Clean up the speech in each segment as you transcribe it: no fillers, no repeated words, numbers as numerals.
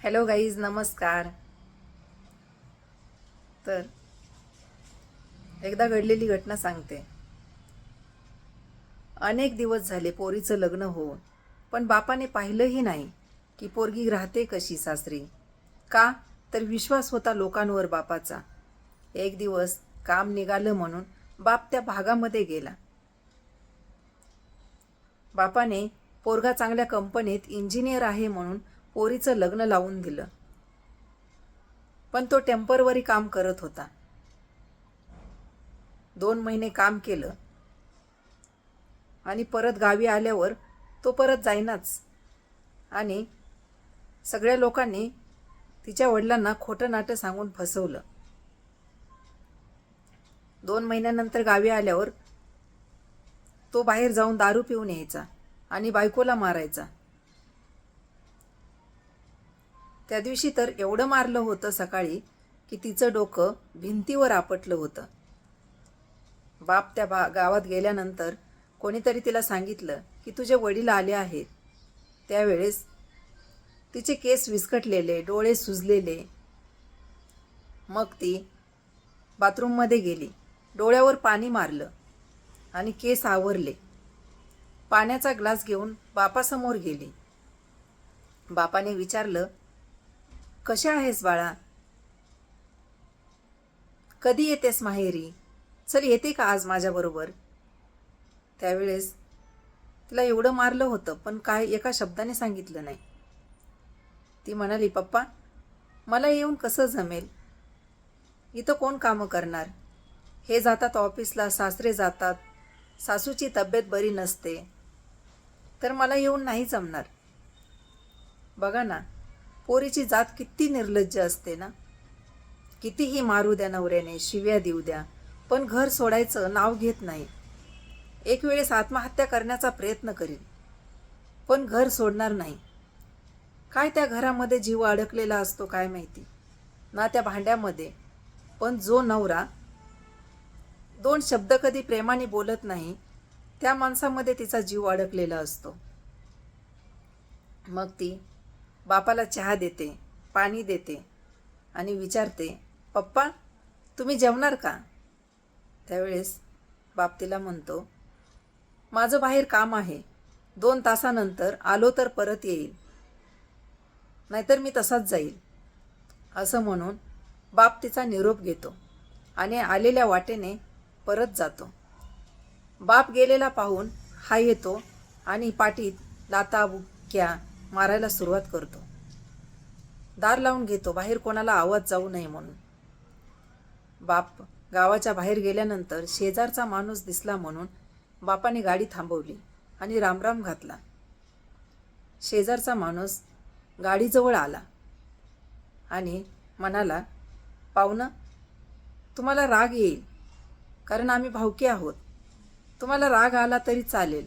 Hello guys, नमस्कार. तर एकदा घडलेली घटना सांगते. अनेक दिवस झाले पोरीचं लग्न होऊन, पण बापाने पाहिलंही नाही की पोरगी राहते कशी सासरी. का तर विश्वास होता लोकांवर बापाचा. एक दिवस काम निघालं म्हणून बाप त्या भागामध्ये गेला. बापाने पोरगा चांगल्या कंपनीत इंजिनियर आहे म्हणून पोरीचं लग्न लावून दिलं. पण तो टेम्परवरी काम करत होता. 2 महिने काम केलं आणि परत गावी आल्यावर तो परत जाईनाच. आणि सगळ्या लोकांनी तिच्या वडिलांना खोटं नाटं सांगून फसवलं. 2 महिन्यानंतर गावी आल्यावर तो बाहेर जाऊन दारू पिऊन यायचा आणि बायकोला मारायचा. त्या दिवशी तर एवढं मारलं होतं सकाळी की तिचं डोकं भिंतीवर आपटलं होतं. बाप त्या गावात गेल्यानंतर कोणीतरी तिला सांगितलं की तुझे वडील आले आहेत. त्यावेळेस तिचे केस विस्कटलेले, डोळे सुजलेले. मग ती बाथरूममध्ये गेली, डोळ्यावर पाणी मारलं आणि केस आवरले. पाण्याचा ग्लास घेऊन बापासमोर गेली. बापाने विचारलं, कशा आहेस बाळा? कधी येतेस माहेरी? चल येते का आज माझ्याबरोबर? त्यावेळेस तिला एवढं मारलं होतं पण काय एका शब्दाने सांगितलं नाही. ती म्हणाली, पप्पा मला येऊन कसं जमेल? इथं कोण कामं करणार? हे जातात ऑफिसला, सासरे जातात, सासूची तब्येत बरी नसते, तर मला येऊन नाही जमणार. बघा ना, पोरीची जात किती निर्लज्ज असते ना. कितीही मारू द्या नवऱ्याने, शिव्या देऊ द्या, पण घर सोडायचं नाव घेत नाही. एक वेळेस आत्महत्या करण्याचा प्रयत्न करील, पण घर सोडणार नाही. काय त्या घरामध्ये जीव अडकलेला असतो काय माहिती ना, त्या भांड्यामध्ये. पण जो नवरा 2 शब्द कधी प्रेमाने बोलत नाही, त्या माणसामध्ये तिचा जीव अडकलेला असतो. मग ती बापाला चहा देते, पाणी देते आणि विचारते, पप्पा तुम्ही जेवणार का? त्यावेळेस बाप तिला म्हणतो, माझं बाहेर काम आहे, 2 तासानंतर आलो तर परत येईल, नाहीतर मी तसाच जाईल. असं म्हणून बाप तिचा निरोप घेतो आणि आलेल्या वाटेने परत जातो. बाप गेलेला पाहून हा येतो आणि पाठीत लाथा बुक्क्या मारायला सुरुवात करतो. दार लावून घेतो, बाहेर कोणाला आवाज जाऊ नये म्हणून. बाप गावाच्या बाहेर गेल्यानंतर शेजारचा माणूस दिसला म्हणून बापाने गाडी थांबवली आणि रामराम घातला. शेजारचा माणूस गाडीजवळ आला आणि म्हणाला, पाहुणं तुम्हाला राग येईल कारण आम्ही भावकी आहोत. तुम्हाला राग आला तरी चालेल,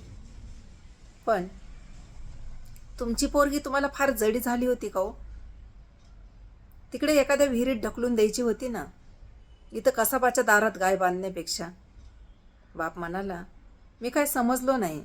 पण तुमची पोरगी तुम्हाला फार जडी झाली होती का हो? तिकडे एखाद्या विहिरीत ढकलून द्यायची होती ना, इथं कसाबाच्या दारात गाय बांधण्यापेक्षा. बाप म्हणाला, मी काय समजलो नाही.